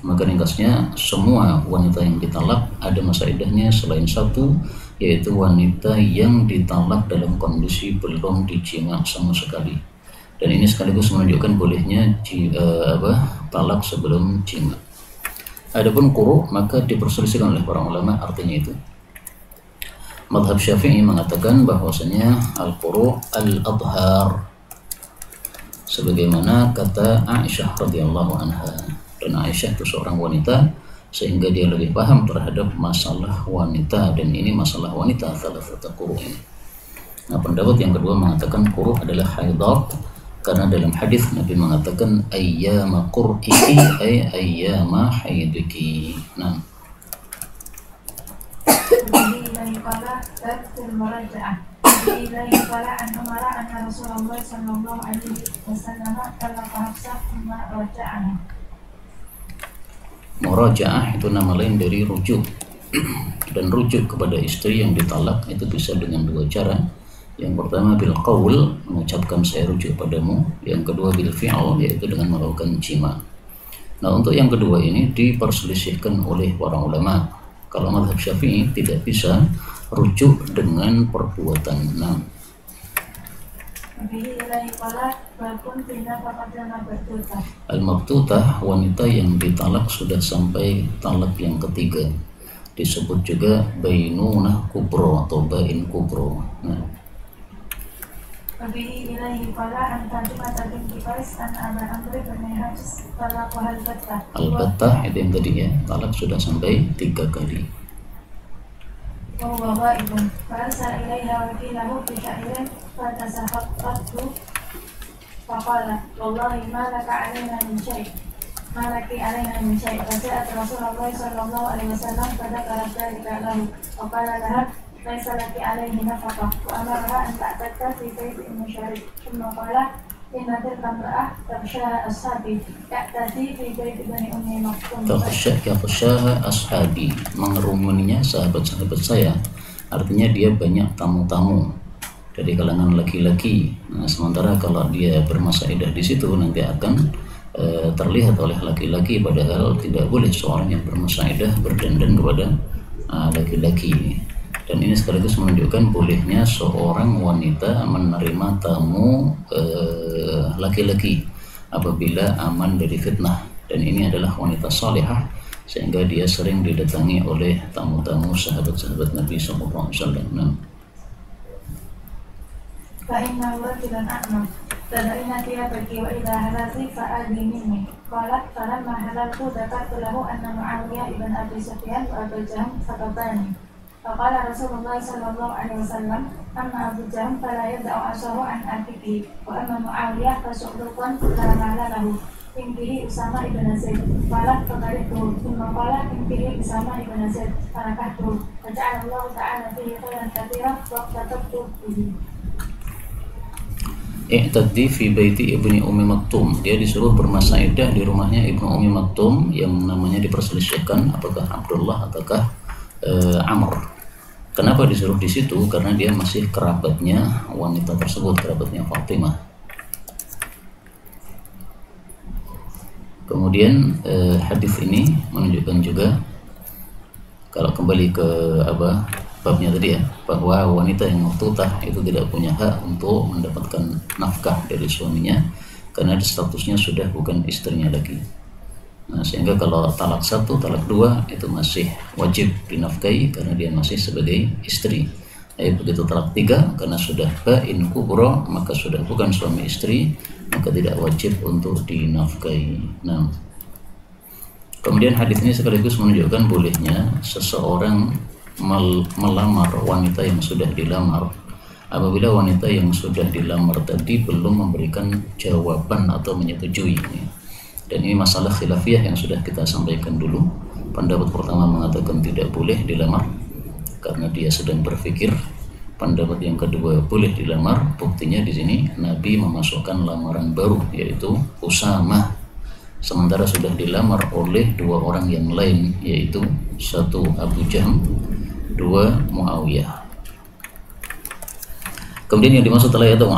Maka ringkasnya, semua wanita yang ditalak ada masa iddahnya selain satu, yaitu wanita yang ditalak dalam kondisi belum dijima sama sekali. Dan ini sekaligus menunjukkan bolehnya talak sebelum jima. Adapun quru maka diperselisihkan oleh para ulama artinya itu. Madhab Syafi'i mengatakan bahwasanya al-quru al-adhar, sebagaimana kata Aisyah radhiyallahu anha. Dan Aisyah itu seorang wanita, sehingga dia lebih paham terhadap masalah wanita, dan ini masalah wanita thalathata quru ini. Nah, pendapat yang kedua mengatakan quru adalah haidat, karena dalam hadis Nabi mengatakan ayyama qur'iki ay ayyama haidiki. Nah, murajaah itu nama lain dari rujuk. Dan rujuk kepada istri yang ditalak itu bisa dengan dua cara. Yang pertama bil qaul, mengucapkan saya rujuk padamu. Yang kedua bil fi'l, yaitu dengan melakukan jima. Nah, untuk yang kedua ini diperselisihkan oleh para ulama. Kalau mazhab Syafi'i tidak bisa rujuk dengan perbuatan. Nah, al-mabtutah, wanita yang ditalak sudah sampai talak yang ketiga, disebut juga bainunah kubro atau bain kubro. Nah, al-battah itu yang tadi ya, talak sudah sampai 3 kali. ليس لك عليه نفقة وأمرها أن تعتد في بيت المشارك ثم قال إن تلك امرأة تغشاها أصحابي تعتدي في بيت بني أم مكتوم. Taghshaha ashabi, mengerumuninya sahabat-sahabat saya, artinya dia banyak tamu-tamu dari kalangan laki-laki. Nah, sementara kalau dia bermasa iddah di situ nanti akan terlihat oleh laki-laki, padahal tidak boleh seorang yang bermasa iddah berdandan kepada laki-laki. Dan ini sekaligus menunjukkan bolehnya seorang wanita menerima tamu laki-laki apabila aman dari fitnah. Dan ini adalah wanita salihah, sehingga dia sering didatangi oleh tamu-tamu sahabat-sahabat Nabi SAW. فإنه رجل أعمى تدعين ثيابك وإذا هللت فآذي مني. قالت فلما هللت ذكرت له أن معاوية بن أبي سفيان وأبا جهم خطباني. فقال رسول الله صلى الله عليه وسلم أما أبو جهم فلا يدع عصاه عن عاتقه وأما معاوية فشغلقا لا مال له انكحي أسامة بن زيد. قالت فقرئته ثم قال انكحي أسامة بن زيد فنكحته فجعل الله تعالى فيه خيرا كثيرا واقتدرت به. I'taddi fi baiti ibni Ummi Maktum, dia disuruh bermasa iddah di rumahnya Ibnu Ummi Maktum yang namanya diperselisihkan apakah Abdullah ataukah Amr. Kenapa disuruh di situ? Karena dia masih kerabatnya wanita tersebut, kerabatnya Fatimah. Kemudian hadis ini menunjukkan juga, kalau kembali ke babnya tadi ya, bahwa wanita yang mabtutah itu tidak punya hak untuk mendapatkan nafkah dari suaminya karena statusnya sudah bukan istrinya lagi. Nah, sehingga kalau talak 1, talak 2 itu masih wajib dinafkahi karena dia masih sebagai istri. Begitu talak 3 karena sudah bain kubro, maka sudah bukan suami istri, maka tidak wajib untuk dinafkahi. Nah, kemudian hadis ini sekaligus menunjukkan bolehnya seseorang melamar wanita yang sudah dilamar apabila wanita yang sudah dilamar tadi belum memberikan jawaban atau menyetujui. Dan ini masalah khilafiyah yang sudah kita sampaikan dulu. Pendapat pertama mengatakan tidak boleh dilamar karena dia sedang berpikir. Pendapat yang kedua boleh dilamar. Buktinya di sini Nabi memasukkan lamaran baru, yaitu Usamah, sementara sudah dilamar oleh 2 orang yang lain, yaitu 1 Abu Jahm, 2 Muawiyah. Kemudian yang dimaksud oleh itu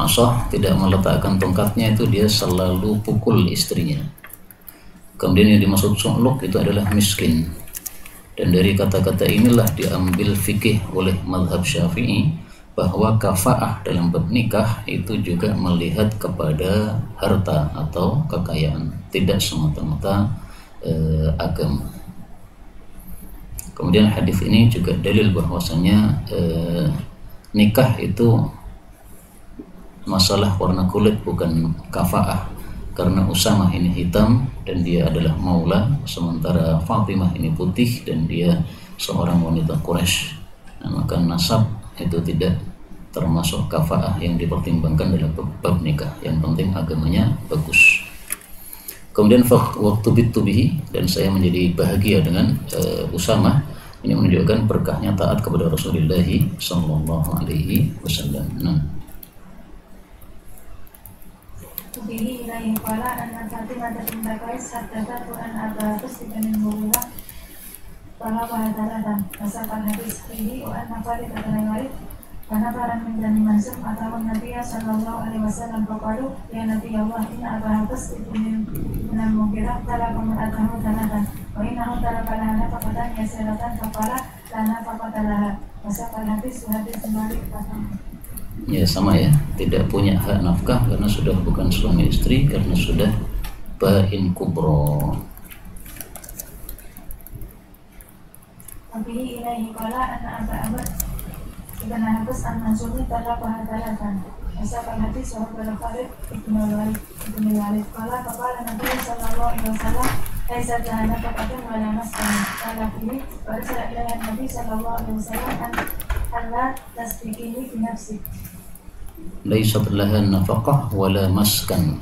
tidak meletakkan tongkatnya, itu dia selalu pukul istrinya. Kemudian yang dimaksud su'luk itu adalah miskin. Dan dari kata-kata inilah diambil fikih oleh mazhab Syafi'i bahwa kafaah dalam bab nikah itu juga melihat kepada harta atau kekayaan, tidak semata-mata agama. Kemudian hadis ini juga dalil bahwasanya nikah itu masalah warna kulit, bukan kafaah. Karena Usamah ini hitam dan dia adalah maula, sementara Fatimah ini putih dan dia seorang wanita Quraisy. Nah, maka nasab itu tidak termasuk kafaah yang dipertimbangkan dalam bab nikah. Yang penting agamanya bagus. Kemudian waktu bitubihi, dan saya menjadi bahagia dengan Usamah. Ini menunjukkan berkahnya taat kepada Rasulullah sallallahu alaihi wasallam. Bihi ilaihi qala anna Fatimah binti Qais haddathat an Aba Qais bin Mughirah qala bahadatan fasaqal hadis fihi wa anna Fatimah bin Walid karena para menjadi masuk atau Nabi sallallahu alaihi wasallam berkata, ya Nabi Allah, inna Aba Qais bin Mughirah telah memeratamu tanatan wa innahu tarakalaha faqatan yasiratan faqala lana faqatalaha fasaqal hadis sendiri pertama. Ya sama ya, tidak punya hak nafkah karena sudah bukan suami istri, karena sudah bain kubro. Tapi ilaihi qala anna Aba Abad ibn Habas an-Mansuri telah bahadalatan Asal hadis sahabat Khalid ibn Walid qala faqala Nabi sallallahu alaihi wasallam laisa jahannam faqatun wala maskan qala ini barisala ilaihi Nabi sallallahu alaihi wasallam Allah tasbiqini binafsik. Laisat laha nafaqah wala maskan.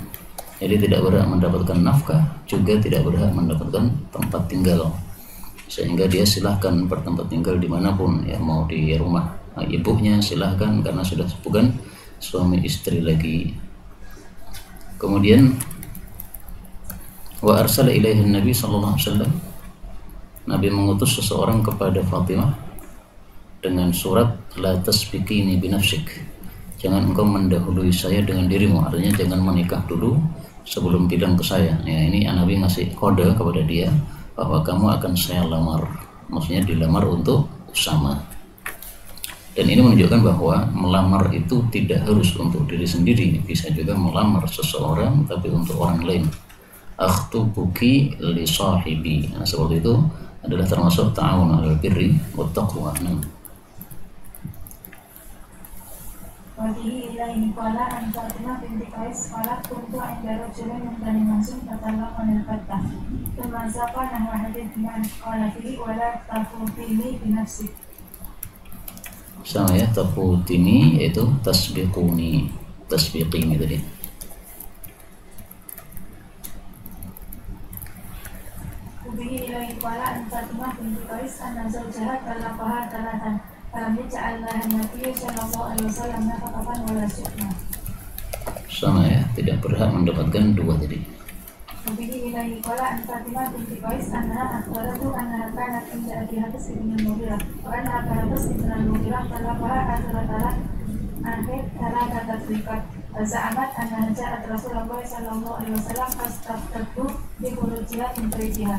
Jadi tidak berhak mendapatkan nafkah, juga tidak berhak mendapatkan tempat tinggal. Sehingga dia silahkan bertempat tinggal dimanapun, ya, mau di rumah ibunya silahkan karena sudah bukan suami istri lagi. Kemudian wa arsala ilaihi Nabi sallallahu alaihi wasallam, Nabi mengutus seseorang kepada Fatimah dengan surat la tasbiqini binafsik, jangan engkau mendahului saya dengan dirimu, artinya jangan menikah dulu sebelum bilang ke saya. Ya, ini Nabi ngasih kode kepada dia bahwa kamu akan saya lamar, maksudnya dilamar untuk Usama. Dan ini menunjukkan bahwa melamar itu tidak harus untuk diri sendiri, bisa juga melamar seseorang tapi untuk orang lain. Akhtubuki li sahibi, nah, seperti itu adalah termasuk ta'awun 'alal birri wat taqwa. Wadihi ilaihi qala an Fatimah binti Qais qalat kuntu 'inda rajulin min bani Mansur fatalaqan al-fattah thumma saqa nahwa hadith man qala fihi wa la tafutini binafsik. Sama ya, tafutini yaitu tasbiquni, tasbiqini tadi. Wadihi ilaihi qala an Fatimah binti Qais anna zawjaha talaqaha talatan Nabi sallallahu alaihi wasallam nafaqatan wala syukna. Sama ya, tidak berhak mendapatkan dua tadi. Wabihi ilaihi qala an Fatimah binti Qais anha akhbaratu anha kanat inda Abi Habs bin Mughirah wa anna Abi Habs bin Mughirah talaqaha akhirat akhir kata terikat za'amat anha ja'at Rasulullah sallallahu alaihi wasallam fastaftatu bi khurujiha min baytiha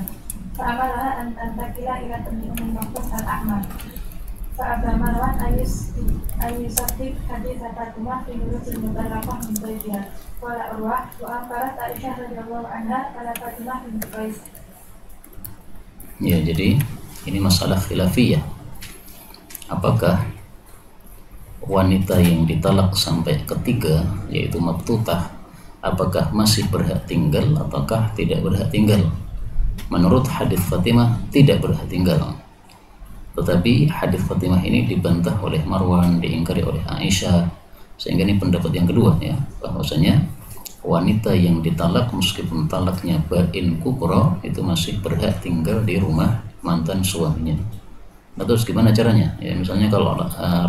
fa'amalaha an tantakila ila min maqtas al-ahmar. Fa'abah Marwan ayusabdik hadis Fatimah fi nurujil mutalaqah min baytiha qala Urwah wa angkarat Aisyah radhiyallahu anha ala Fatimah binti Qais. Ya, jadi ini masalah khilafiyah. Apakah wanita yang ditalak sampai ketiga, yaitu mabtutah, apakah masih berhak tinggal ataukah tidak berhak tinggal? Menurut hadis Fatimah tidak berhak tinggal. Tetapi hadis Fatimah ini dibantah oleh Marwan, diingkari oleh Aisyah, sehingga ini pendapat yang kedua ya, bahwasanya wanita yang ditalak meskipun talaknya bain kubra itu masih berhak tinggal di rumah mantan suaminya. Nah, terus gimana caranya? Ya misalnya kalau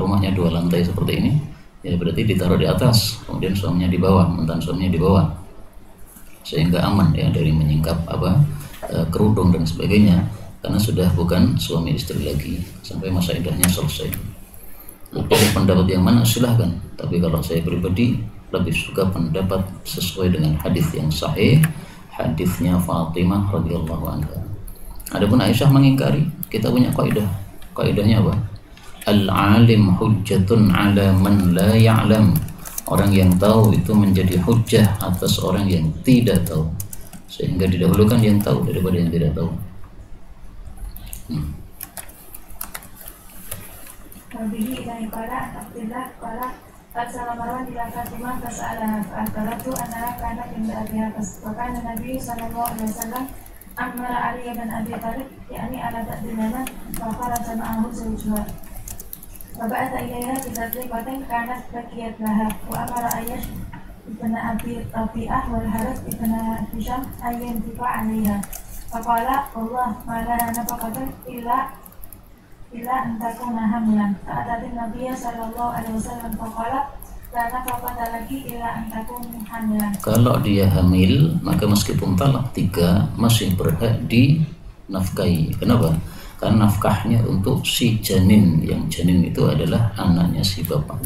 rumahnya 2 lantai seperti ini, ya berarti ditaruh di atas, kemudian suaminya di bawah, mantan suaminya di bawah, sehingga aman ya dari menyingkap kerudung dan sebagainya. Karena sudah bukan suami istri lagi sampai masa iddahnya selesai. Pilih pendapat yang mana silahkan, tapi kalau saya pribadi lebih suka pendapat sesuai dengan hadis yang sahih, hadisnya Fatimah radhiyallahu anha. Adapun Aisyah mengingkari. Kita punya kaidah. Kaidahnya apa? Al-alim hujjatun ala man la ya'lam. Orang yang tahu itu menjadi hujjah atas orang yang tidak tahu. Sehingga didahulukan yang tahu daripada yang tidak tahu. Wabihi ilaihi qala Abdullah qala Arsala Marwan ila Fatimah fas'alaha fa'akaratu anha kanat inda Abi Hafiz wa kana Nabi sallallahu alaihi wasallam amara Ali bin Abi Thalib yakni ala ta'dilana wa kharaja ma'ahu zawjuha wa ba'atha ilaiha bi tadriqatin kanat bakiyat laha wa amara Ayyash ibn Abi Rabi'ah wal Harith ibn Hisham ayyan tifa 'alaiha wa qala Allah ma laha nafaqatan illa antakuna hamlan. Fa'atatin Nabiya sallallahu alaihi wasallam faqala la nafaqata laki illa antakun hamlan. Kalau dia hamil, maka meskipun talak 3 masih berhak dinafkahi. Kenapa? Karena nafkahnya untuk si janin. Yang janin itu adalah anaknya si bapak.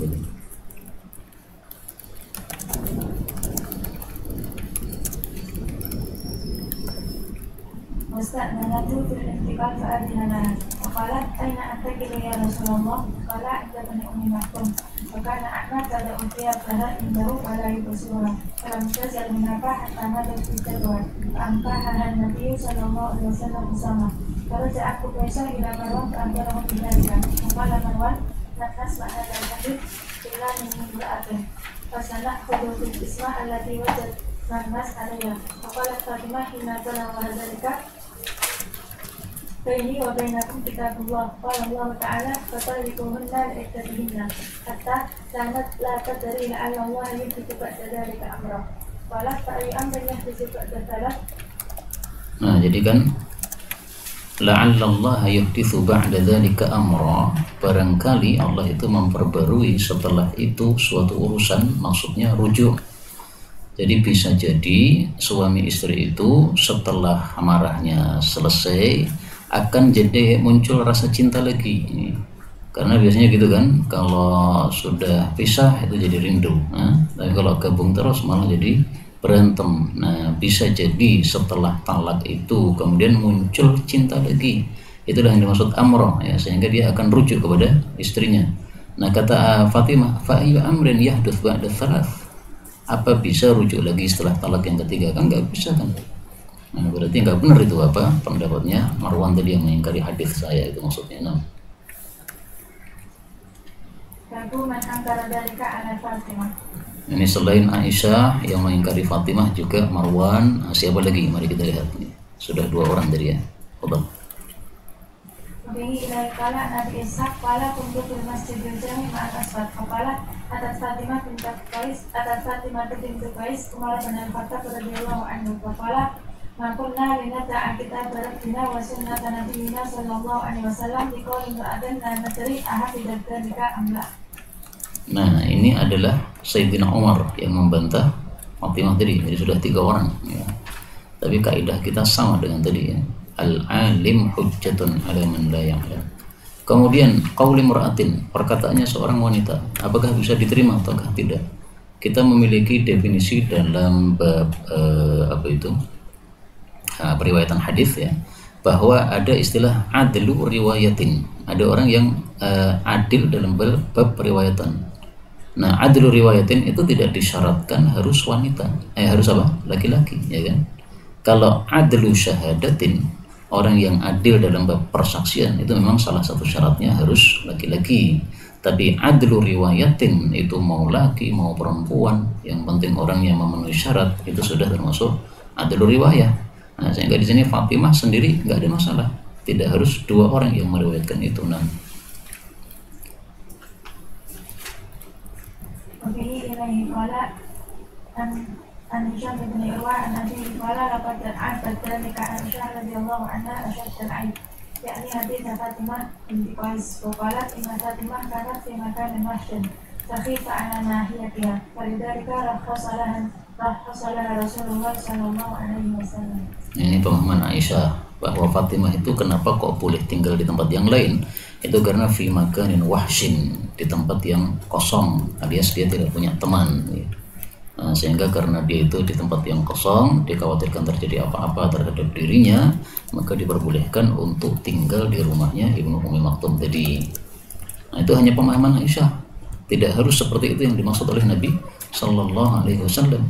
Wasta'nanatu fil intiqal fa'adinana Faqalat aina antakilu ya Rasulullah Qala inda bani ummi Maktum Wa kana Ahmad tada utiya fara indahu wala yubasura Falam tazal minapa hatta nadat fitadwa Fa'ampahahan Nabi sallallahu alaihi wasallam usama Faraja aku besok ila Marwan fa'ambarahu bidalika Faqala Marwan Nakas ma'ala al-hadid illa min imra'atin Fasanak khudutul ismah allati wajad Namas alaiya Faqalat Fatimah hina talawa hadalika Baini wa bainakum kitabullah qala Allah ta'ala fatalikuhunna li'iddatihinna hatta la tadri la'alla Allah yuhdithu ba'da dzalika amra qala fa'i amrin yuhdithu ba'da dzalika. Nah, jadi kan la'alla Allah yuhdithu ba'da dzalika amra, barangkali Allah itu memperbarui setelah itu suatu urusan, maksudnya rujuk. Jadi bisa jadi suami istri itu setelah marahnya selesai akan jadi muncul rasa cinta lagi. Karena biasanya gitu kan, kalau sudah pisah itu jadi rindu, tapi kalau gabung terus malah jadi berantem. Nah, bisa jadi setelah talak itu kemudian muncul cinta lagi. Itulah yang dimaksud amroh ya, sehingga dia akan rujuk kepada istrinya. Nah, kata Fatimah, fa ayyu amrin yahduts ba'da tsalath. Apa bisa rujuk lagi setelah talak yang ketiga? Kan nggak bisa kan. Nah, berarti nggak benar itu apa pendapatnya Marwan tadi yang mengingkari hadis saya itu maksudnya. Nah. Ini selain Aisyah yang mengingkari Fatimah juga Marwan. Siapa lagi? Mari kita lihat. Sudah 2 orang tadi ya. Betul. Bihi ilai qala Nabi Ishaq qala kuntu fil masjidil jami' ma'al asfad qala atat Fatimah bint Qais Umar bin Al-Khattab radhiyallahu anhu qala ma kunna linata'a kitab rabbina wa sunnata nabiyyina sallallahu alaihi wasallam biqaulin wa'adan la nadri ahafidhat dzalika am la. Nah, ini adalah Sayyidina Umar yang membantah Fatimah tadi. Jadi sudah 3 orang ya. Tapi kaidah kita sama dengan tadi ya. Al-alim hujjatun ala man la ya'lam. Kemudian qauli mur'atin, perkataannya seorang wanita, apakah bisa diterima ataukah tidak? Kita memiliki definisi dalam bab periwayatan hadis ya, bahwa ada istilah adlu riwayatin. Ada orang yang adil dalam bab periwayatan. Nah, adlu riwayatin itu tidak disyaratkan harus wanita, harus apa? Laki-laki, ya kan? Kalau adlu syahadatin, orang yang adil dalam bab persaksian itu memang salah satu syaratnya harus laki-laki. Tapi adlu riwayatin itu mau laki mau perempuan, yang penting orang yang memenuhi syarat itu sudah termasuk adlu riwayah. Nah, sehingga di sini Fatimah sendiri nggak ada masalah, tidak harus 2 orang yang meriwayatkan itu. Nah, Wabihi ilaihi qala an Hisham bin Urwa an Abi qala laqad a'adat dzalika Aisyah radhiyallahu anha ashadd al-'aib yakni hadits Fatimah binti Qais wa qalat inna Fatimah kanat fi makanin wahshin sakhifa 'ala nahiyatiha falidhalika rakhasalaha Rasulullah sallallahu alaihi wasallam. Ini pemahaman Aisyah bahwa Fatimah itu kenapa kok boleh tinggal di tempat yang lain, itu karena fi makanin wahshin, di tempat yang kosong alias dia tidak punya teman. Sehingga karena dia itu di tempat yang kosong, dikhawatirkan terjadi apa-apa terhadap dirinya, maka diperbolehkan untuk tinggal di rumahnya Ibnu Ummi Maktum tadi. Nah, itu hanya pemahaman Aisyah, tidak harus seperti itu yang dimaksud oleh Nabi Sallallahu Alaihi Wasallam.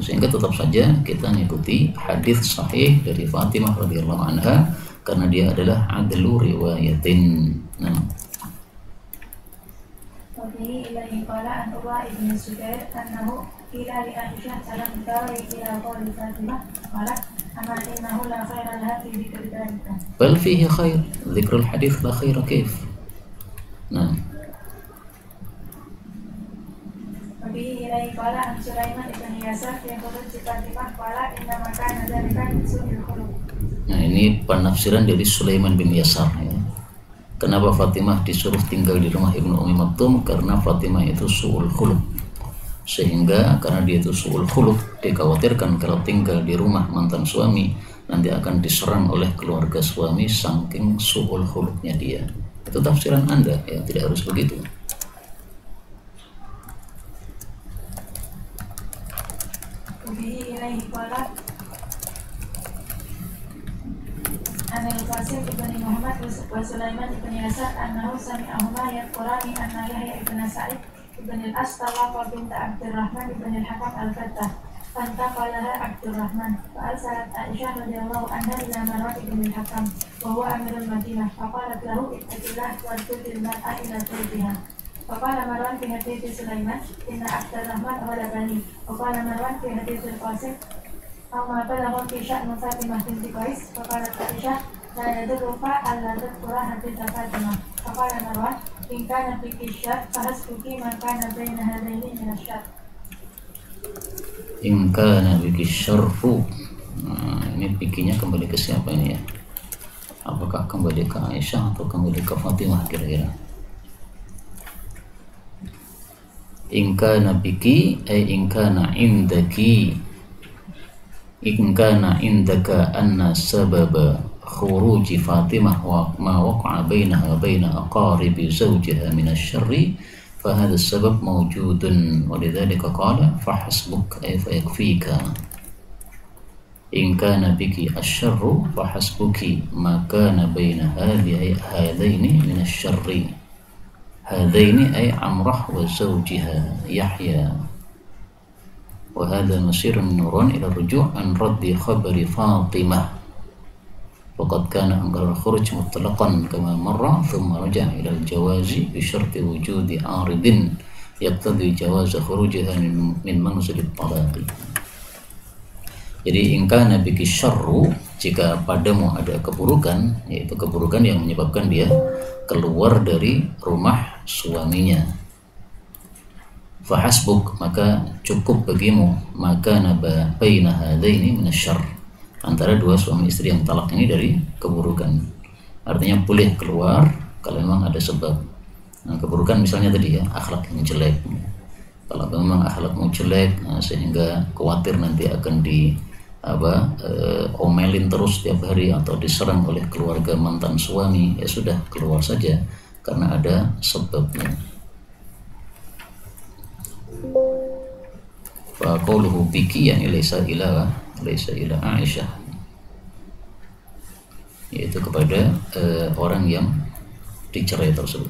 Sehingga tetap saja kita mengikuti hadis sahih dari Fatimah radhiyallahu anha karena dia adalah adlu riwayatin. وفيه إليه قال عن عروة بن الزبير أنه قيل لعائشة ألم تري إلى قول فاطمة قالت أما إنه لا خير لها في ذكر ذلك بل فيه خير ذكر الحديث لا خير كيف. نعم. وفيه إليه قال عن سليمان بن يسار في خروج فاطمة قال إنما كان ذلك من سوء الخلق. Nah, ini penafsiran dari Sulaiman bin Yasar ya. Kenapa Fatimah disuruh tinggal di rumah Ibnu Ummi Maktum? Karena Fatimah itu su'ul khuluq. Sehingga karena dia itu su'ul khuluq, dikhawatirkan kalau tinggal di rumah mantan suami nanti akan diserang oleh keluarga suami saking su'ul khuluqnya dia. Itu tafsiran Anda ya, tidak harus begitu. عن القاسم بن محمد وسليمان بن يسار أنه سمعهما يذكران أن يحيى بن سعيد بن الأس طلق بنت عبد الرحمن بن الحكم الفتى فانتقلها عبد الرحمن فأرسلت عائشة رضي الله عنها إلى مروان بن الحكم وهو أمير المدينة فقالت له اتق الله وارجل المرأة إلى زوجها فقال مروان في حديث سليمان إن عبد الرحمن غلبني وقال مروان في حديث القاسم أو ما بلغ في شأن فاطمة بنت قيس فقالت عائشة لا يدرك ألا تذكر حديث فاطمة فقال مروان إن كان فيك الشر فحسبك ما كان بين هذين من الشر. In kana biki syarru. Nah, ini bikinya kembali ke siapa ini ya? Apakah kembali ke Aisyah atau kembali ke Fatimah kira-kira? In kana biki ay in kana indaki. In kana indaka anna sababa khuruji Fatimah wa ma waqa'a bainaha wa baina aqaribi zawjiha min asy-syarri فهذا السبب موجود ولذلك قال فحسبك أي فيكفيك إن كان بك الشر فحسبك ما كان بين هذين من الشر هذين أي عمره وزوجها يحيى وهذا مسير النوران إلى الرجوع عن رد خبر فاطمة وقد كان أنكر الخروج مطلقا كما مر ثم رجع إلى الجواز بشرط وجود عارض يقتضي جواز خروجها من منزل الطلاق. Jadi in kana biki syarru, jika padamu ada keburukan, yaitu keburukan yang menyebabkan dia keluar dari rumah suaminya, fahasbuk, maka cukup bagimu, maka naba baina hadaini minasyarr, antara dua suami istri yang talak ini dari keburukan. Artinya boleh keluar kalau memang ada sebab. Nah, keburukan misalnya tadi ya, akhlak yang jelek. Kalau memang akhlakmu jelek, sehingga khawatir nanti akan omelin terus tiap hari atau diserang oleh keluarga mantan suami, ya sudah keluar saja karena ada sebabnya. Fa qawluhu biki yani laysa ila Aisyah, yaitu kepada orang yang dicerai tersebut.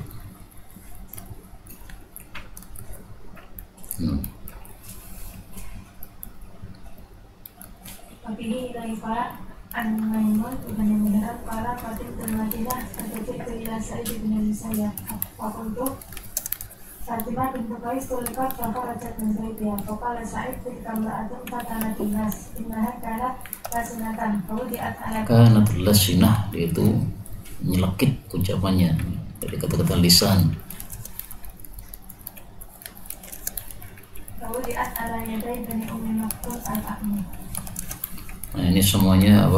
Wabihi ilaihi qala an Maimun ibn Mihrab qala qadimtul Madinah faji'tu ila Sa'id bin Musayyab wa qultu Fatimah bintu Qais tulikat fa kharajat min baitiha fa qala Sa'id tilka imra'atun fatanat nas innaha kanat lasinatan fawdi'at ala kanat lasinah, yaitu nyelekit ucapannya dari kata-kata lisan. fawdi'at ala yaday bani Ummi Maktum al-A'mi. Nah, ini semuanya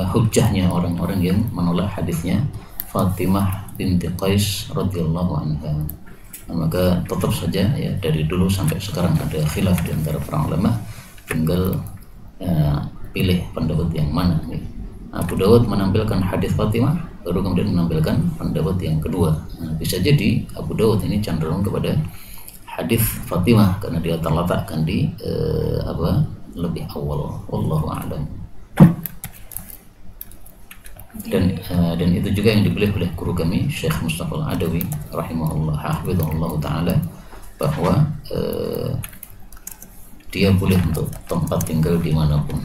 hujjahnya orang-orang yang menolak hadisnya Fatimah binti Qais radhiyallahu anha. Nah, maka tetap saja ya, dari dulu sampai sekarang ada khilaf di antara para ulama, tinggal pilih pendapat yang mana nih. Abu Dawud menampilkan hadis Fatimah, baru kemudian menampilkan pendapat yang kedua. Nah, bisa jadi Abu Dawud ini cenderung kepada hadis Fatimah karena dia terletakkan di lebih awal. Wallahu a'lam. Dan itu juga yang dipilih oleh guru kami Syekh Mustafa Al-Adawi rahimahullah hafizahullah taala, bahwa dia boleh untuk tempat tinggal dimanapun.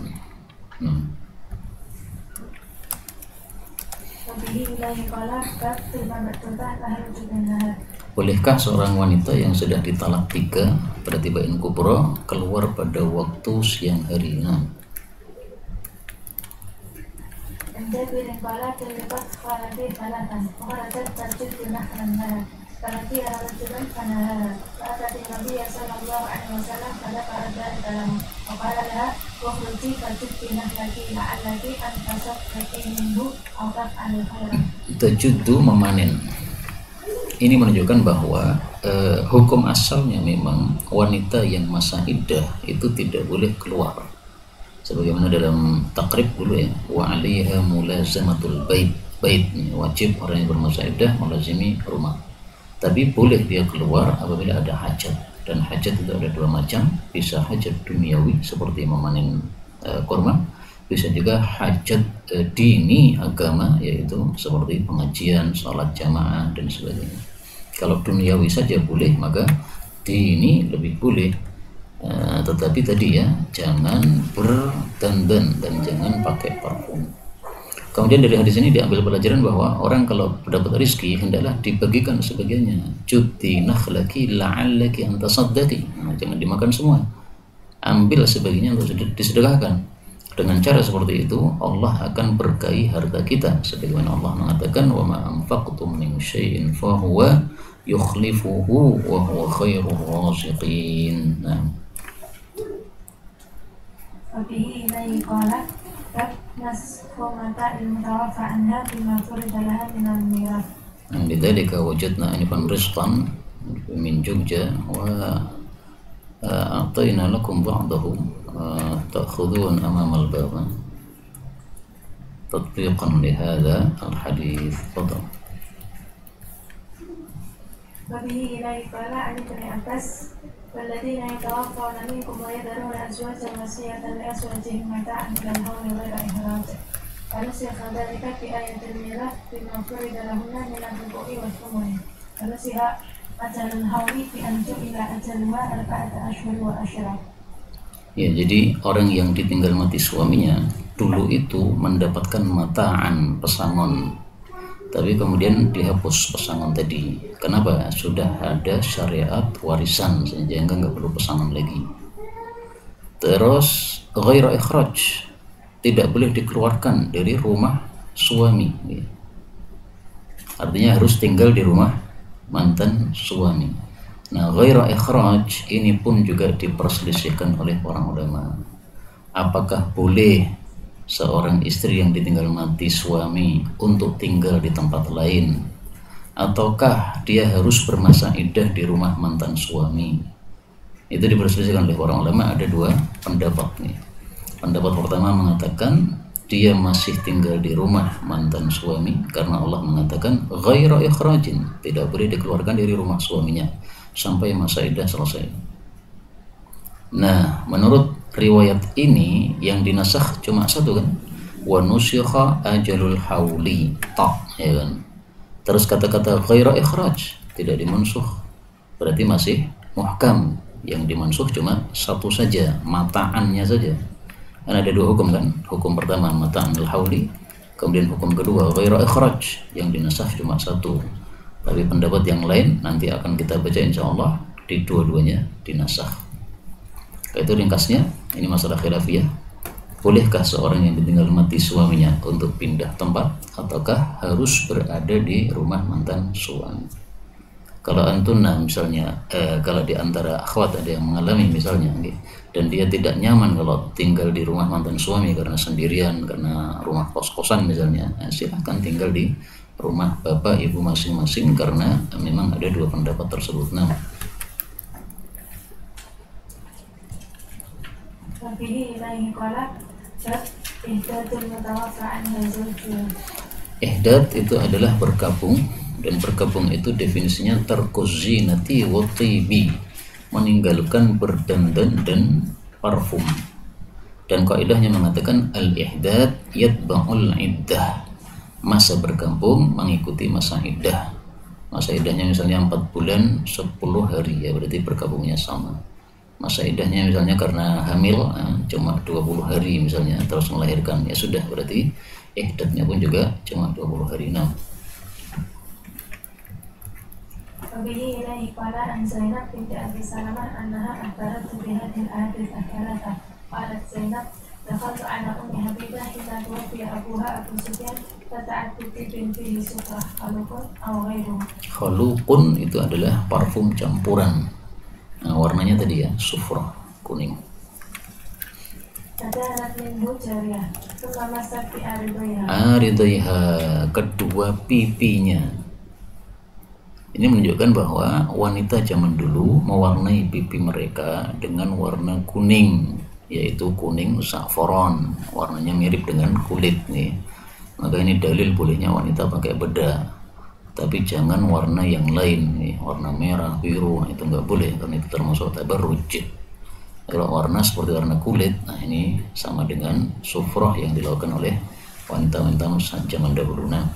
Bolehkah seorang wanita yang sudah ditalak 3 pada tibain kubro keluar pada waktu siang hari? Tajudu memanen. Ini menunjukkan bahwa hukum asalnya memang wanita yang masa iddah itu tidak boleh keluar. Sebagaimana dalam takrib dulu ya, wa 'alaiha mulazamatul bait. Wajib orang yang bermasa iddah melazimi rumah. Tapi boleh dia keluar apabila ada hajat, dan hajat itu ada 2 macam, bisa hajat duniawi seperti memanen kurma, bisa juga hajat dini agama, yaitu seperti pengajian, sholat jamaah dan sebagainya. Kalau duniawi saja boleh, maka dini lebih boleh. Tetapi tadi ya, jangan berdandan dan jangan pakai parfum. Kemudian dari hadis ini diambil pelajaran bahwa orang kalau mendapat rezeki hendaklah dibagikan sebagiannya. Juti nakhlaki la'allaki an tasaddaqi. Jangan dimakan semua. Ambil sebagiannya untuk disedekahkan. Dengan cara seperti itu Allah akan berkahi harta kita, sebagaimana Allah mengatakan wa ma anfaqtum min syai'in fa huwa yukhlifuhu wa huwa khairur raziqin. Wabihi ilaihi qalat nasfu mata al-mutawaffa anha bima furida laha min al-mirath. Lidzalika wajadna anifan rizqan min Jogja wa a'tayna lakum ba'dahu ta'khudun amama al-bab tatbiqan li hadha al-hadith. Fadal. Wabihi ilaihi qala an ibn Abbas والذين يتوفون منكم ويذرون أزواجا وصية لأزواجهم متاعا إلى الحول غير إخراج فنسخ ذلك في آية الميراث بما فرض لهن من الربوع والثمن فنسخ أجل الحول بأن جعل أجلها 4 أشهر وعشرة. Ya, jadi orang yang ditinggal mati suaminya dulu itu mendapatkan mataan pesangon, tapi kemudian dihapus pesangon tadi. Kenapa? Sudah ada syariat warisan sehingga nggak perlu pesangon lagi. Terus ghaira ikhraj, tidak boleh dikeluarkan dari rumah suami. Artinya harus tinggal di rumah mantan suami. Nah, ghaira ikhraj ini pun juga diperselisihkan oleh orang ulama. Apakah boleh seorang istri yang ditinggal mati suami untuk tinggal di tempat lain, ataukah dia harus bermasa iddah di rumah mantan suami? Itu diperselisihkan oleh orang ulama. Ada 2 pendapat nih. Pendapat pertama mengatakan dia masih tinggal di rumah mantan suami karena Allah mengatakan ghaira ikhrajin, tidak boleh dikeluarkan dari rumah suaminya sampai masa iddah selesai. Nah, menurut riwayat ini yang dinasakh cuma 1 kan, wa nusikha ajalul hauli ya kan. Terus kata-kata ghaira ikhraj tidak dimansukh, berarti masih muhkam. Yang dimansukh cuma 1 saja, mataannya saja. Kan ada 2 hukum kan, hukum pertama mata'anul hauli, kemudian hukum kedua ghaira ikhraj, yang dinasakh cuma 1. Tapi pendapat yang lain nanti akan kita baca insyaallah, di dua-duanya dinasakh. Itu ringkasnya, ini masalah khilafiyah. Bolehkah seorang yang ditinggal mati suaminya untuk pindah tempat, ataukah harus berada di rumah mantan suami? Kalau antuna misalnya, kalau di antara akhwat ada yang mengalami misalnya, dan dia tidak nyaman kalau tinggal di rumah mantan suami karena sendirian, karena rumah kos-kosan misalnya, silahkan tinggal di rumah bapak ibu masing-masing karena memang ada 2 pendapat tersebut. Nah, ihdad itu adalah berkabung, dan berkabung itu definisinya tarkuz zinati wa tibi, meninggalkan berdandan dan parfum. Dan kaidahnya mengatakan al-ihdad yatba'ul iddah, masa berkampung mengikuti masa iddah. Masa iddahnya misalnya 4 bulan 10 hari, ya berarti berkabungnya sama. Masa iddahnya misalnya karena hamil cuma 20 hari misalnya, terus melahirkan, ya sudah, berarti ihdatnya pun juga cuma 20 hari. Nah, Wabihi ilaihi qala an Zainab binti Abi Salamah annaha akhbarat bihadil ahadith akhbarata qalat Zainab dakhaltu ala ummi Habibah idza tuwaffiya abuha Abu Sufyan fata'at bin fihi sufrah khalukun aw ghairuhu. khalukun itu adalah parfum campuran. Nah, warnanya tadi ya, sufrah, kuning. Fadanat minhu jariyah thumma massat bi aridaiha. Aridaiha, kedua pipinya. Ini menunjukkan bahwa wanita zaman dulu mewarnai pipi mereka dengan warna kuning, yaitu kuning saffron, warnanya mirip dengan kulit nih. Maka ini dalil bolehnya wanita pakai bedak, tapi jangan warna yang lain nih, warna merah, biru, itu nggak boleh karena itu termasuk tabarruj. Kalau warna seperti warna kulit, nah ini sama dengan sufrah yang dilakukan oleh wanita-wanita zaman dahulu. Nah,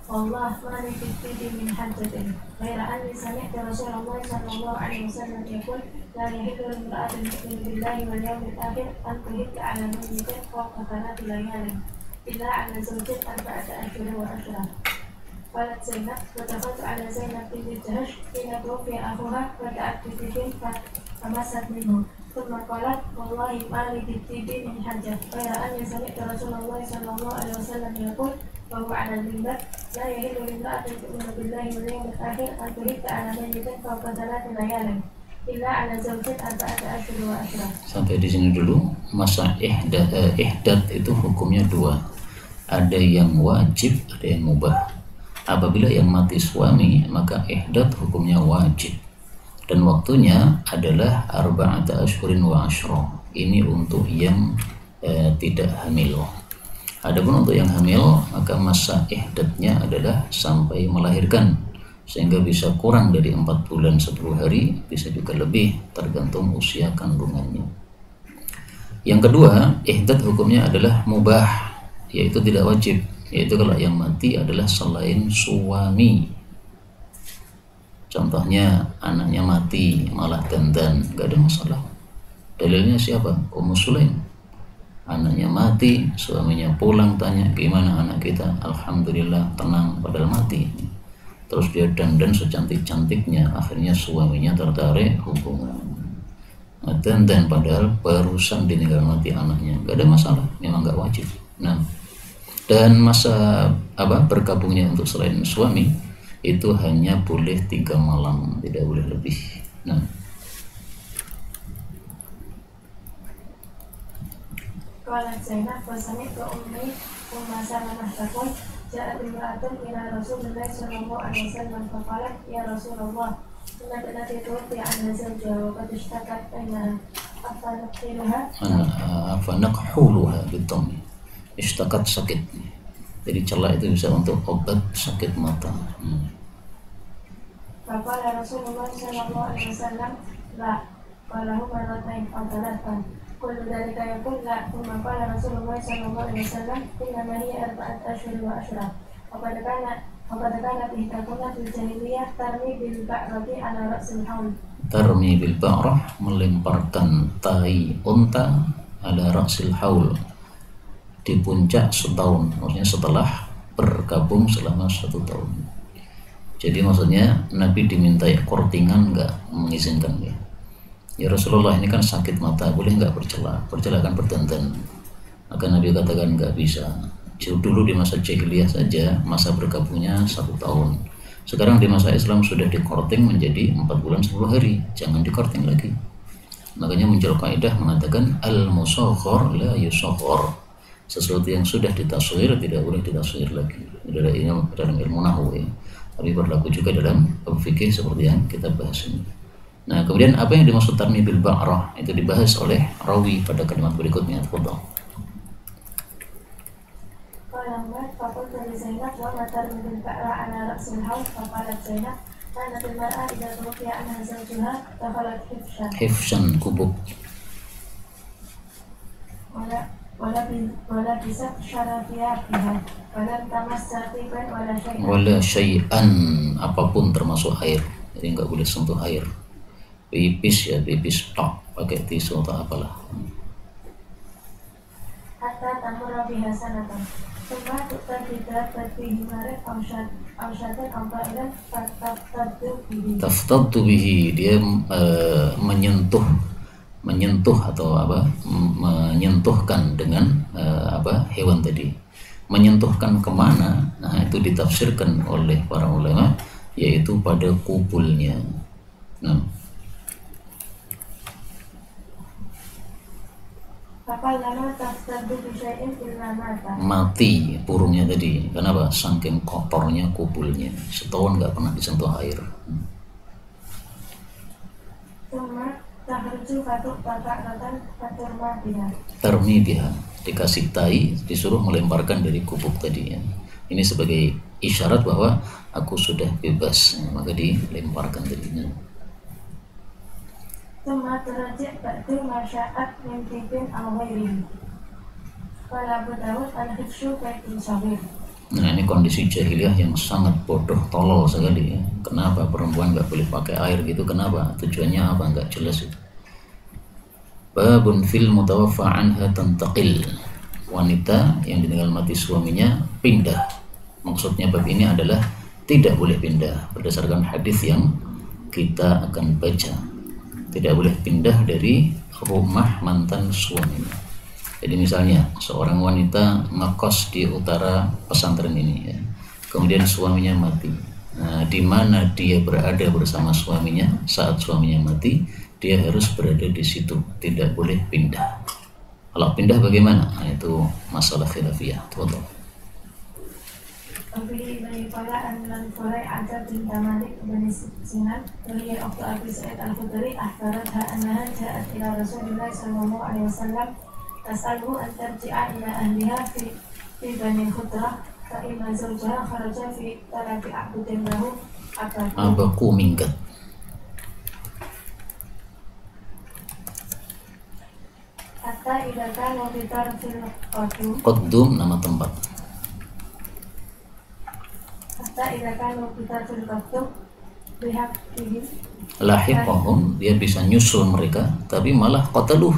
والله ما لي في الطيب من حجة غير أني سمعت رسول الله صلى الله عليه وسلم يقول لا يحل لامرأة تؤمن بالله واليوم الآخر أن تهد على ميت فوق 3 ليال إلا على زوج 4 أشهر وعشرة. قالت زينب ودخلت على زينب بنت جهش حين توفي أخوها ودعت بطيب فمست منه ثم قالت والله ما لي في الطيب من حجة غير أني سمعت رسول الله صلى الله عليه وسلم يقول وهو على المنبر لا يحل لامرأة تؤمن بالله واليوم الآخر أن تهد على ميت فوق 3 ليال إلا على زوج 4 أشهر وعشرة. Sampai di sini dulu. Masa ihdat itu hukumnya 2. Ada yang wajib, ada yang mubah. Apabila yang mati suami, maka ihdat hukumnya wajib. Dan waktunya adalah 4 ashhurin wa ashra. Ini untuk yang tidak hamil. Adapun untuk yang hamil, maka masa ihdatnya adalah sampai melahirkan, sehingga bisa kurang dari 4 bulan 10 hari, bisa juga lebih, tergantung usia kandungannya. Yang kedua, ihdat hukumnya adalah mubah, yaitu tidak wajib, yaitu kalau yang mati adalah selain suami. Contohnya anaknya mati malah dandan, gak ada masalah. Dalilnya siapa? Ummu Sulaim. Anaknya mati, suaminya pulang tanya gimana anak kita, alhamdulillah tenang, padahal mati. Terus dia dandan secantik-cantiknya, akhirnya suaminya tertarik hubungan. Nah, dandan padahal barusan ditinggal mati anaknya, gak ada masalah, memang gak wajib. Nah, dan masa bergabungnya untuk selain suami itu hanya boleh 3 malam, tidak boleh lebih. Nah, قالت زينب وسمعت أمي أم سلمة تقول جاءت امرأة إلى رسول الله صلى الله عليه وسلم فقالت يا رسول الله إن ابنتي توفي عنها زوجها وقد اشتكت عينها أفنقتلها؟ أفنقحولها بالضم. Ishtakat sakit. Jadi celak itu bisa untuk obat sakit mata. فقال رسول الله صلى الله عليه وسلم لا قاله مرتين أو 3 كل ذلك يقول لا ثم قال رسول الله صلى الله عليه وسلم إنما هي 4 أشهر وعشرة وقد كانت إحداكن في الجاهلية ترمي بالبعرة على رأس الحول. Tarmi bil ba'rah, melemparkan tai unta ala ra'sil haul, di puncak setahun, maksudnya setelah bergabung selama 1 tahun. Jadi maksudnya Nabi dimintai kortingan, nggak mengizinkan dia. Ya Rasulullah, ini kan sakit mata, boleh nggak bercela? Bercela kan berdandan. Maka Nabi katakan nggak bisa. Dulu di masa jahiliyah saja masa bergabungnya 1 tahun. Sekarang di masa Islam sudah dikorting menjadi 4 bulan 10 hari, jangan dikorting lagi. Makanya muncul kaidah mengatakan al-musaghar la yusaghar. Sesuatu yang sudah ditasghir tidak boleh ditasghir lagi. Dalam ilmu nahwu ya. Tapi berlaku juga dalam fikih seperti yang kita bahas ini. Nah, kemudian apa yang dimaksud tarmi bil ba'rah itu dibahas oleh rawi pada kalimat berikutnya. Tafadhal. قال عمر فقلت لزينب وما ترمي بالبعرة على رأس الحوض فقالت زينب كانت المرأة إذا توفي عنها زوجها دخلت حفشا hifshan kubuk, ولبست شرفياتها ولم تمس طيبا ولا شيئا wala syai'an, apapun termasuk air, jadi nggak boleh sentuh air. Pipis ya pipis tok, pakai tisu atau apalah. حتى تمر بها سنة ثم تؤتى بدابة حمار أو شاة أو طائر Taftaddu bihi, dia menyentuh atau apa, menyentuhkan dengan hewan tadi. Menyentuhkan kemana? Nah itu ditafsirkan oleh para ulama, yaitu pada kupulnya. Nah, mati burungnya tadi. Kenapa? Saking kotornya kupulnya, setahun nggak pernah disentuh air. Termi biha, dikasih tai, disuruh melemparkan dari kubuk tadi ya. Ini sebagai isyarat bahwa aku sudah bebas, maka dilemparkan tadinya. Nah ini kondisi jahiliyah yang sangat bodoh tolol sekali ya. Kenapa perempuan nggak boleh pakai air gitu? Kenapa? Tujuannya apa? Nggak jelas itu. Babun fil mutawaffa anha tantaqil, wanita yang ditinggal mati suaminya pindah. Maksudnya bab ini adalah tidak boleh pindah berdasarkan hadis yang kita akan baca. Tidak boleh pindah dari rumah mantan suaminya. Jadi misalnya seorang wanita ngekos di utara pesantren ini ya. Kemudian suaminya mati. Nah, di mana dia berada bersama suaminya saat suaminya mati, dia harus berada di situ, tidak boleh pindah. Kalau pindah bagaimana? Nah, itu masalah khilafiyah. Tuh. Abi Ibn Fala an Furai Adab bin Malik bin Sinan dari waktu Abi Sa'id al-Khudri akhbaratha annaha ja'at ila Rasulillah sallallahu alaihi wasallam tas'aluhu an tarji'a ila ahliha fi Bani Khudrah fa inna zawjaha kharaja fi talabi a'budin lahu abaku minggat. Hatta idza kana fi tarfil qaddum nama tempat. Lahiqahum, dia bisa nyusul mereka, tapi malah qataluh.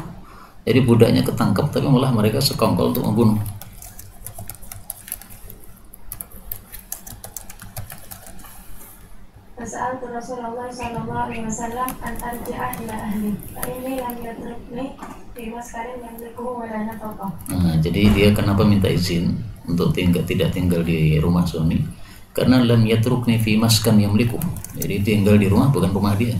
Jadi budaknya ketangkap, tapi malah mereka sekongkol untuk membunuh. Fas'altu Rasulullah sallallahu alaihi wasallam an arji'a ila ahli. Fa inni lam yatrukni fi maskanin yamlikuhu wa la nafaqah. Nah, jadi dia kenapa minta izin untuk tidak tinggal di rumah suami? Karena lam yatrukni fi maskan yamliku. Jadi tinggal di rumah bukan rumah dia.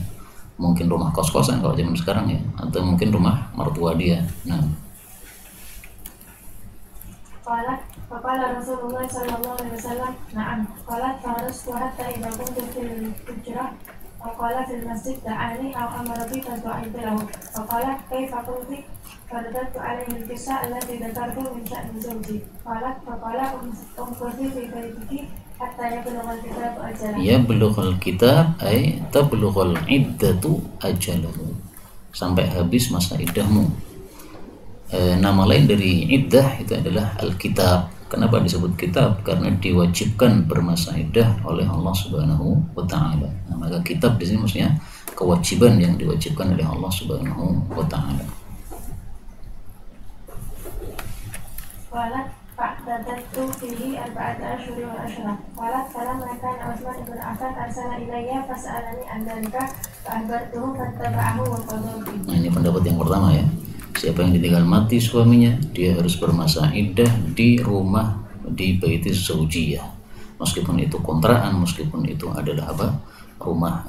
Mungkin rumah kos-kosan kalau zaman sekarang ya, atau mungkin rumah mertua dia. Nah. Qala Rasulullah sallallahu alaihi wasallam, "Na'am." Qala farastu hatta idza kuntu fil hujrah wa qala fil masjid da'ani aw amara bi fad'aitu lahu. Wa qala kaifa qulti? Fadadtu alaihi al-qissa allati dzakartu min sya'ni zawji. Qala umkuthi fi baitiki ya bulughal kitab ay tablughal iddatu ajalahu, sampai habis masa iddahmu. Nama lain dari iddah itu adalah al-kitab. Kenapa disebut kitab? Karena diwajibkan bermasa iddah oleh Allah Subhanahu wa taala. Nah, maka kitab di sini maksudnya kewajiban yang diwajibkan oleh Allah Subhanahu wa taala. فاعتددت فيه 4 أشهر وعشرة. قالت فلما كان عثمان بن عفان أرسل إلي فسألني عن ذلك فأخبرته فاتبعه وقضى به. Nah, ini pendapat yang pertama ya. Siapa yang ditinggal mati suaminya, dia harus bermasa iddah di rumah, di baitis zaujiyah. Meskipun itu kontrakan, meskipun itu adalah rumah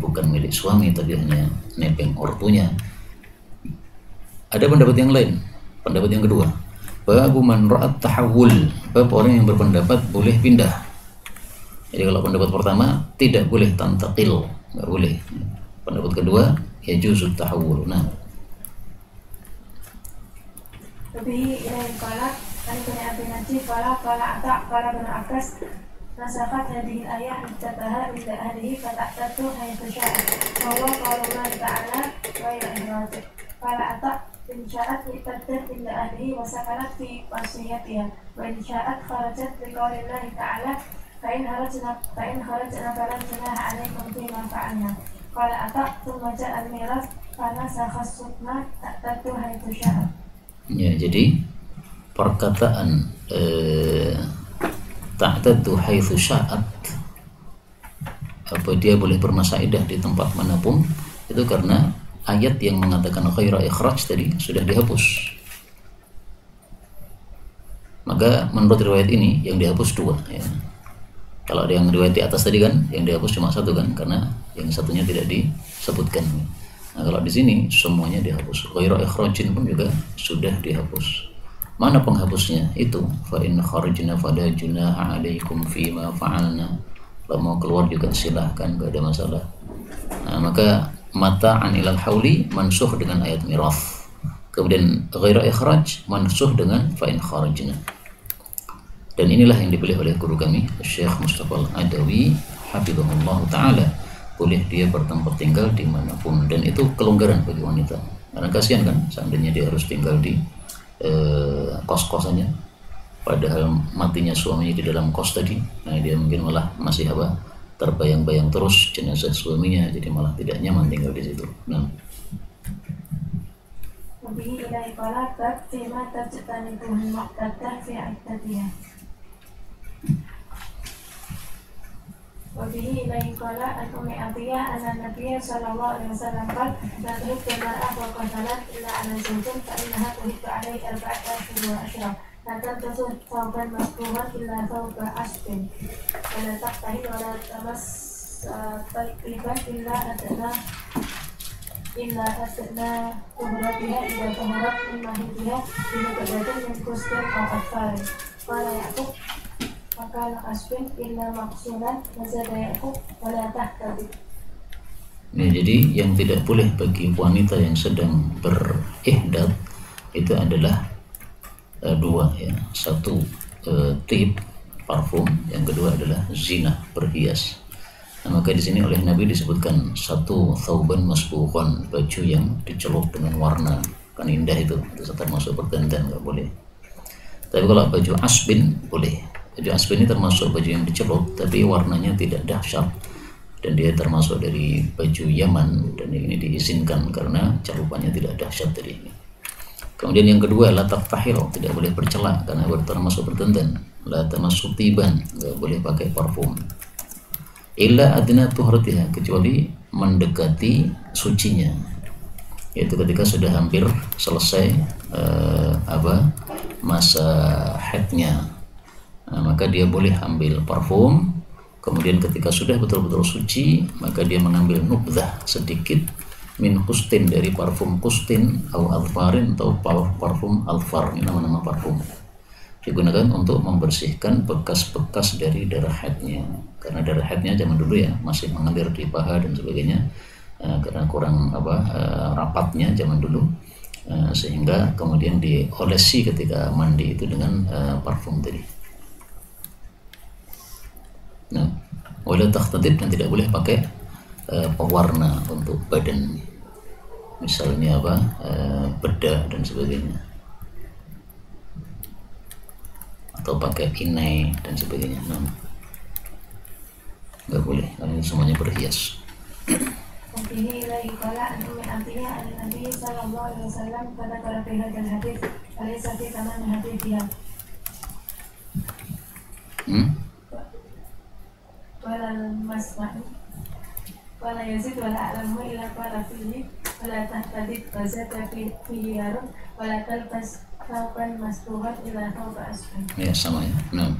bukan milik suami tapi hanya nebeng ortunya. Ada pendapat yang lain, pendapat yang kedua. Babu man ra'at tahawul, bab orang yang berpendapat boleh pindah. Jadi kalau pendapat pertama tidak boleh tantaqil, nggak boleh. Pendapat kedua ya juzut tahawul. Nah, lebih ilahi qala kan bin Abi Najib qala ata qala bin Abbas نسخت هذه الآية عدتها إلى أهله فتعتدوا حيث شاءت وهو قول الله تعالى غير إخراج قال عطاء إن شاءت ارتدت إلى أهله وسكنت في وصيتها وإن شاءت خرجت لقول الله تعالى فإن خرجنا فلا جناح عليكم فيما فعلنا قال عطاء ثم جاء الميراث فنسخ السنة تعتدوا حيث شاءت. Ya, jadi perkataan ta'taddu haitsu sya'at, apa dia boleh bermasa iddah di tempat manapun, itu karena ayat yang mengatakan ghaira ikhraj tadi sudah dihapus. Maka menurut riwayat ini yang dihapus dua ya. Kalau ada yang riwayat di atas tadi kan yang dihapus cuma satu kan, karena yang satunya tidak disebutkan. Nah, kalau di sini semuanya dihapus. Ghaira ikhrajin pun juga sudah dihapus. Mana penghapusnya? Itu fa in kharajna fala junaha alaikum fima fa'alna. Kalau mau keluar juga silahkan, gak ada masalah. Nah, maka mata'an ilal hauli mansuh dengan ayat mirath. Kemudian ghaira ikhraj mansuh dengan fa in kharajna. Dan inilah yang dipilih oleh guru kami Syekh Mustafa Al-Adawi hafizahullah ta'ala. Boleh dia bertempat tinggal dimanapun, dan itu kelonggaran bagi wanita. Karena kasihan kan seandainya dia harus tinggal di kos-kosannya, padahal matinya suaminya di dalam kos tadi. Nah, dia mungkin malah masih terbayang-bayang terus jenazah suaminya, jadi malah tidak nyaman tinggal di situ. Nah, وبه إليه قال عن أم عطية أن النبي صلى الله عليه وسلم قال لا تحب المرأة وقتلت إلا على زوج فإنها تحب عليه 14 وعشرة لا تلبس ثوبا مكروها إلا ثوب عسب ولا تقتحل ولا تمس طيبا إلا أدنى طهرتها إذا طهرت من محيطها بنبذة من كسر أو أطفال قال يعقوب maka asbin illa maksunan mazada yaqub wala tahtadid. Nah, jadi yang tidak boleh bagi wanita yang sedang berihdad itu adalah dua ya. Satu tib parfum, yang kedua adalah zina berhias. Nah, maka di sini oleh Nabi disebutkan satu thauban masbuqan, baju yang dicelup dengan warna, kan indah itu termasuk berdandan, nggak boleh. Tapi kalau baju asbin boleh. Baju asbin ini termasuk baju yang dicelup tapi warnanya tidak dahsyat, dan dia termasuk dari baju Yaman, dan ini diizinkan karena celupannya tidak dahsyat tadi. Kemudian yang kedua la taftahil, tidak boleh bercelak karena termasuk berdandan. La tamassu tiban, nggak boleh pakai parfum. Illa adna tuhratiha, kecuali mendekati sucinya, yaitu ketika sudah hampir selesai masa haidnya. Nah, maka dia boleh ambil parfum. Kemudian ketika sudah betul-betul suci, maka dia mengambil nubzah sedikit min kustin, dari parfum kustin atau alfarin, atau parfum alfar, ini nama-nama parfum, digunakan untuk membersihkan bekas-bekas dari darah haidnya. Karena darah haidnya zaman dulu ya masih mengalir di paha dan sebagainya, karena kurang rapatnya zaman dulu, sehingga kemudian diolesi ketika mandi itu dengan parfum tadi. Nah, wala takhtadib, dan tidak boleh pakai pewarna untuk badan, misalnya bedah dan sebagainya, atau pakai inai dan sebagainya. Nah, nggak boleh, karena semuanya berhias. Ini lagi kala antum artinya Nabi sallallahu alaihi wasallam pada kalau hadis hadis kali sapi kanan hadis dia. Wala masma'i wala yazid wala alamu illa qala fihi wala tahtadid wazata fihi yarun wala talbas thawban masbuhan illa thawba asfin. Ya, sama ya. Nah,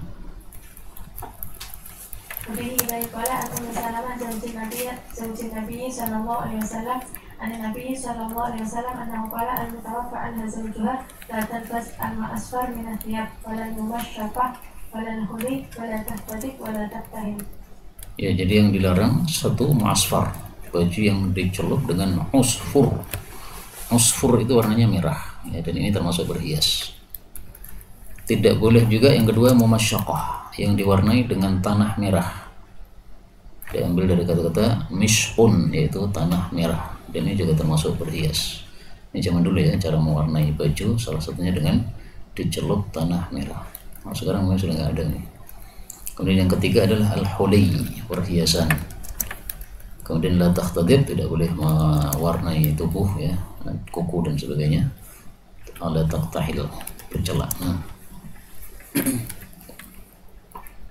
Nabi ilai qala antum salamah zawjin Nabi sallallahu alaihi wasallam an Nabi sallallahu alaihi wasallam annahu qala an mutawaffa anha zawjuha la talbas al-ma'asfar min athiyab wala numasyafa wala huli wala tahtadid wala tahtahil. ya, jadi yang dilarang satu muasfar, baju yang dicelup dengan usfur. Usfur itu warnanya merah ya, dan ini termasuk berhias. Tidak boleh juga yang kedua mumasyaqqah, yang diwarnai dengan tanah merah. Diambil dari kata-kata mishun, yaitu tanah merah, dan ini juga termasuk berhias. Ini zaman dulu ya, cara mewarnai baju salah satunya dengan dicelup tanah merah. Nah, sekarang memang sudah nggak ada nih. Kemudian yang ketiga adalah al-hulay, perhiasan. Kemudian la takhtadib, tidak boleh mewarnai tubuh ya, kuku dan sebagainya. La taqtahil, bercelak.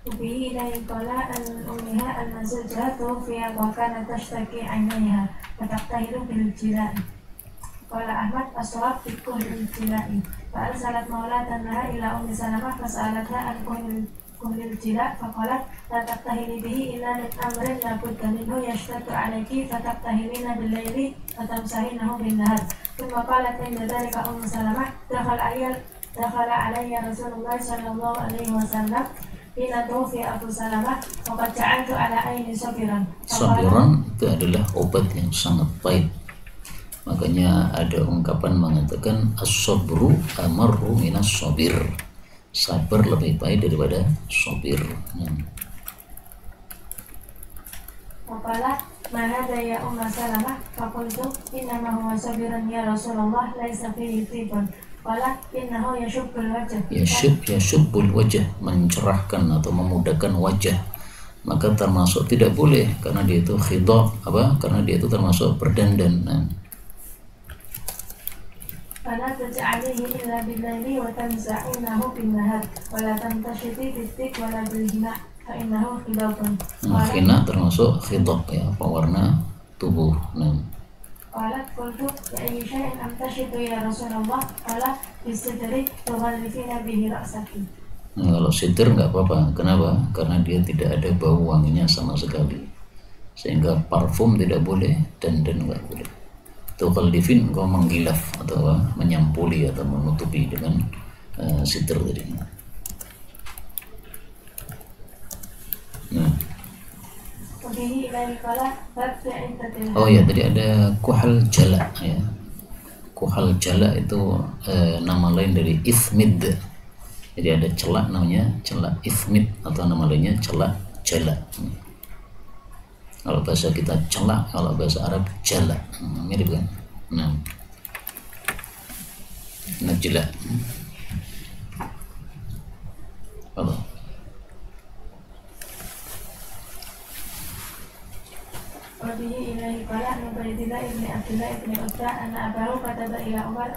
وفيه إليه قال أمها أن زوجها توفي وكانت تشتكي عينيها فتقتهل بالابتلاء. قال أحمد الصواب في كهل الابتلاء. فأرسلت مولاة لها إلى أم سلمة فسألتها عن كهل الابتلاء فقالت لا تقتهلي به إلا من أمر لا بد منه يشتد عليك فتقتهلين بالليل فتمسحينه بالنهار. ثم قالت عند ذلك أم سلمة دخل علي رسول الله صلى الله عليه وسلم Ila tufi Abu Salamah waqad ja'altu ala aini sabiran. Sabiran itu adalah obat yang sangat pahit. Makanya ada ungkapan mengatakan as-sabru amarru minas sabir. Sabar lebih pahit daripada sabir. Waqala ma hadha ya Umma Salamah faqultu innama huwa sabirun ya Rasulullah laisa fihi tibun. Yashubbul wajah, mencerahkan atau memudahkan wajah, maka termasuk tidak boleh karena dia itu khidab, karena dia itu termasuk berdandan. Fala taj'alihi illa bil-laili wa tamsa'inahu bin-nahar wa la tamtashiti bis-sik wa la bil-hina fa innahu khidabun. Hina termasuk khidab ya, pewarna tubuh. Qalat qultu ya ayyi syai'in amtashidu ya Rasulullah qala bisidri tughallifina bihi ra'saki. Kalau sitir nggak apa-apa. Kenapa? Karena dia tidak ada bau wanginya sama sekali, sehingga parfum tidak boleh, dandan nggak boleh. Tughallifin, engkau menggilaf atau menyampuli atau menutupi dengan sitir tadi. Oh ya, tadi ada kuhal jala ya. Kuhal jala itu nama lain dari ismid. Jadi ada celak namanya celak ismid, atau nama lainnya celak jala. Kalau bahasa kita celak, kalau bahasa Arab jala, mirip kan? Najla. Kalau Wabihi ilahi qala Nubaidillah ibn Abdullah ibn Utbah anna abahu kataba ila Umar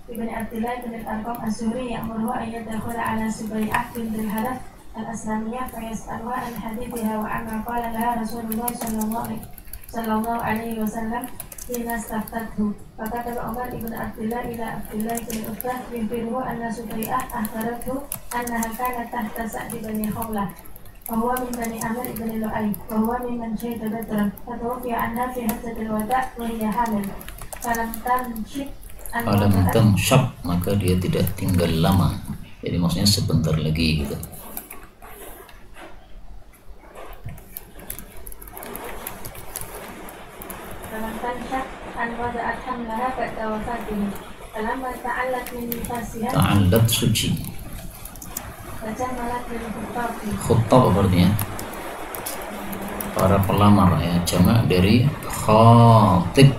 ibn Abdullah ibn al-Arqam az-Zuhri ya'muruhu an yadkhula ala Subai'ah bintul Harith al-Aslamiyah fayas'aluha an hadithiha wa amma qala laha Rasulullah sallallahu alaihi wasallam hina staftathu. Fakataba Umar ibn Abdullah ila Abdullah ibn Utbah yukhbiruhu anna Subai'ah akhbarathu annaha kanat tahta Sa'd bin Khawlah وهو من بني عمرو بن لؤي وهو ممن شهد بدرا فتوفي عنها في حجة الوداع وهي حامل فلم تنشب, maka dia tidak tinggal lama, jadi maksudnya sebentar lagi gitu. فلم تنشب أن وضعت حملها بعد وفاته فلما تعلت من نفاسها تعلت suci. Khuttab artinya para pelamar ya, jamak dari khatib.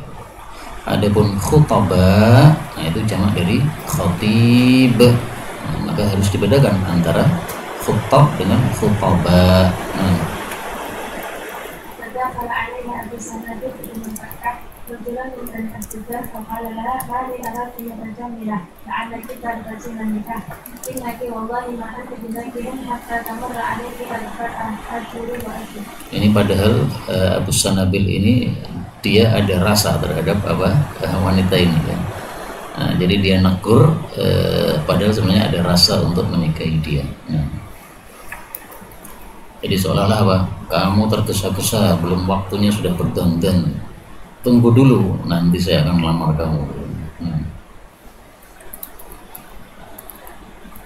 Adapun khutaba, nah itu jamak dari khatib. Maka harus dibedakan antara khuttab dengan khutaba. رجلا من بني التجار فقال لها ما لي أراك متجملة لعلك ترتجين النكاح إنك والله ما أنت بذكر حتى تمر عليك أشهر وأشهر. Ini padahal Abu Sanabil ini dia ada rasa terhadap wanita ini kan. Nah, jadi dia negur padahal sebenarnya ada rasa untuk menikahi dia. Jadi seolah-olah kamu tergesa-gesa, belum waktunya sudah berdandan. Tunggu dulu, nanti saya akan melamar kamu.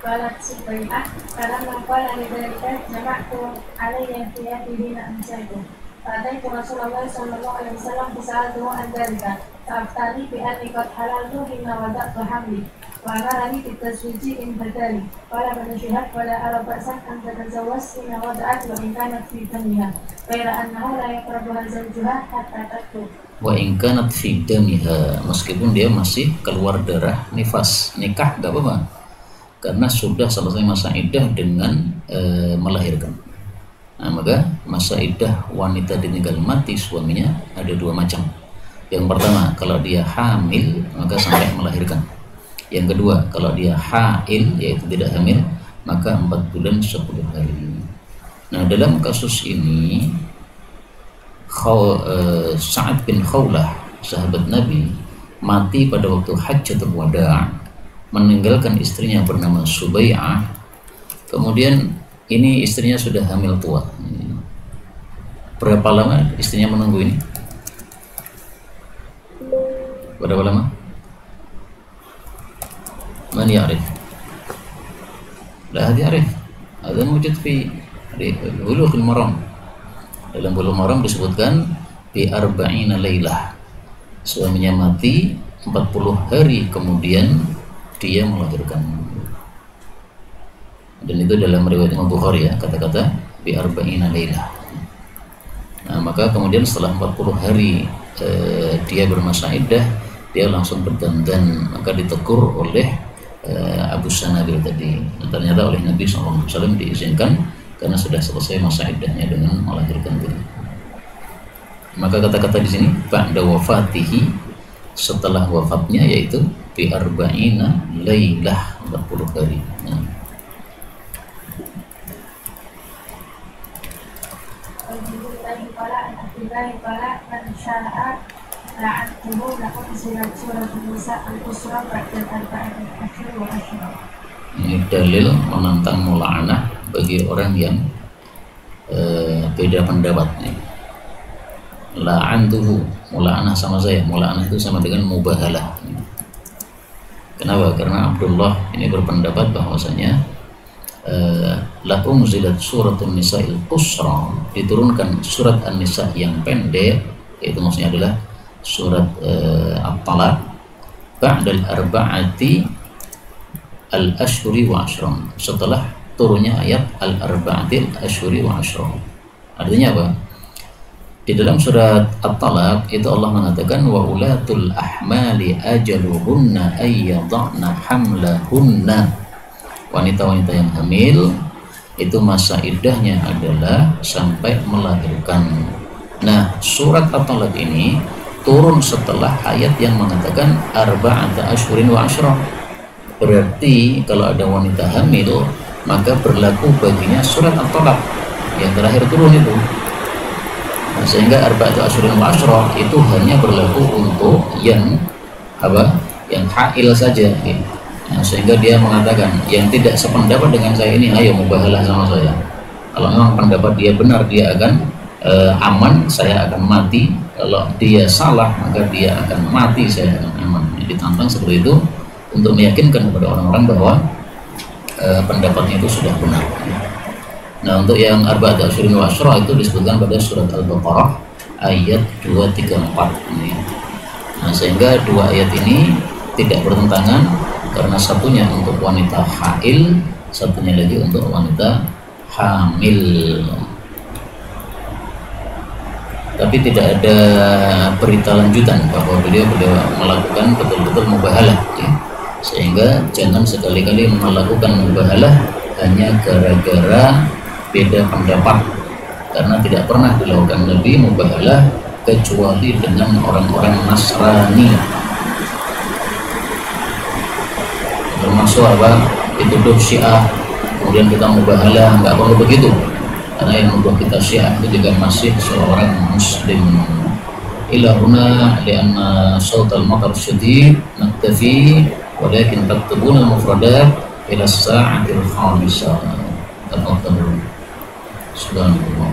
Qalat Subai'ah falamma qala lidzalika jama'tu alayya thiyabihina amsaytu fa'ataitu Rasulullah sallallahu alaihi wasallam fasa'altuhu an dzalika fa'aftani bi anni qad halaltu hina wada'tu hamli وأمرني بالتزويج إن بدالي قال ابن شهاب ولا أرى بأسا أن تتزوج إن وضعت وإن كانت في دمها غير أنه لا يقربها زوجها حتى تكتب. Wa in kanat fi damiha, meskipun dia masih keluar darah nifas, nikah gak apa-apa karena sudah selesai masa iddah dengan melahirkan. Nah, maka masa iddah wanita ditinggal mati suaminya ada dua macam. Yang pertama, kalau dia hamil maka sampai melahirkan. Yang kedua, kalau dia hail yaitu tidak hamil maka 4 bulan 10 hari. Nah, dalam kasus ini Sa'ad bin Khawlah, sahabat Nabi, mati pada waktu Hajjatul Wada', meninggalkan istrinya bernama Subai'ah. Kemudian ini istrinya sudah hamil tua. Berapa lama istrinya menunggu ini? Berapa lama? Man ya'rif? La hadi ya'rif. Ada wujud fi Bulughul Maram. Dalam Bulughul Maram disebutkan bi arba'ina lailah. Suaminya mati 40 hari kemudian dia melahirkan. Dan itu dalam riwayat Imam Bukhari ya, kata-kata bi arba'ina lailah. Nah, maka kemudian setelah 40 hari dia bermasa iddah, dia langsung berdandan, maka ditegur oleh Abu Sanabil tadi. Dan ternyata oleh Nabi SAW diizinkan karena sudah selesai masa iddahnya dengan melahirkan diri. Maka kata-kata di sini ba'da wafatihi, setelah wafatnya, yaitu bi arba'ina lailah, 40 hari. Nah. Ini dalil menentang mula'anah bagi orang yang beda pendapat nih. La'antuhu, mula'anah sama saya, mula'anah itu sama dengan mubahalah. Kenapa? Karena Abdullah ini berpendapat bahwasanya la unzilat suratun nisa'il qusra, diturunkan surat An-Nisa yang pendek, yaitu maksudnya adalah surat At-Talaq, ba'dal arba'ati al-ashhuri wa ashron, setelah turunnya ayat al-arba'atil ashhuri wa ashron. Artinya apa? Di dalam surat At-Talaq itu Allah mengatakan wa ulatul ahmali ajaluhunna ayyadhna hamlahunna. Wanita-wanita yang hamil itu masa iddahnya adalah sampai melahirkan. Nah, surat At-Talaq ini turun setelah ayat yang mengatakan arba'ata ashhurin wa ashra. Berarti kalau ada wanita hamil maka berlaku baginya surat At-Talaq yang terakhir turun itu. Nah, sehingga arba'ata ashhurin wa ashra itu hanya berlaku untuk yang apa? Yang hail saja. Nah, sehingga dia mengatakan yang tidak sependapat dengan saya ini ayo mubahalah sama saya. Kalau memang pendapat dia benar, dia akan aman, saya akan mati. Kalau dia salah maka dia akan mati, saya akan aman. Ditantang seperti itu untuk meyakinkan kepada orang-orang bahwa pendapatnya itu sudah benar. Nah, untuk yang arba'at ashhurin wa ashra itu disebutkan pada surat Al-Baqarah ayat 234 ini. Nah, sehingga dua ayat ini tidak bertentangan karena satunya untuk wanita hail, satunya lagi untuk wanita hamil. Tapi tidak ada berita lanjutan bahwa beliau melakukan betul-betul mubahalah ya. Sehingga jangan sekali-kali melakukan mubahalah hanya gara-gara beda pendapat, karena tidak pernah dilakukan Nabi mubahalah kecuali dengan orang-orang Nasrani, termasuk apa? Dituduh Syiah kemudian kita mubahalah, nggak perlu begitu, karena yang membuat kita Syiah itu juga masih seorang muslim. Ila huna lianna sautal matar syadid naktafi walakin taktubuna al-mufradat ila as-sa'atil khamisah. Subhanallah.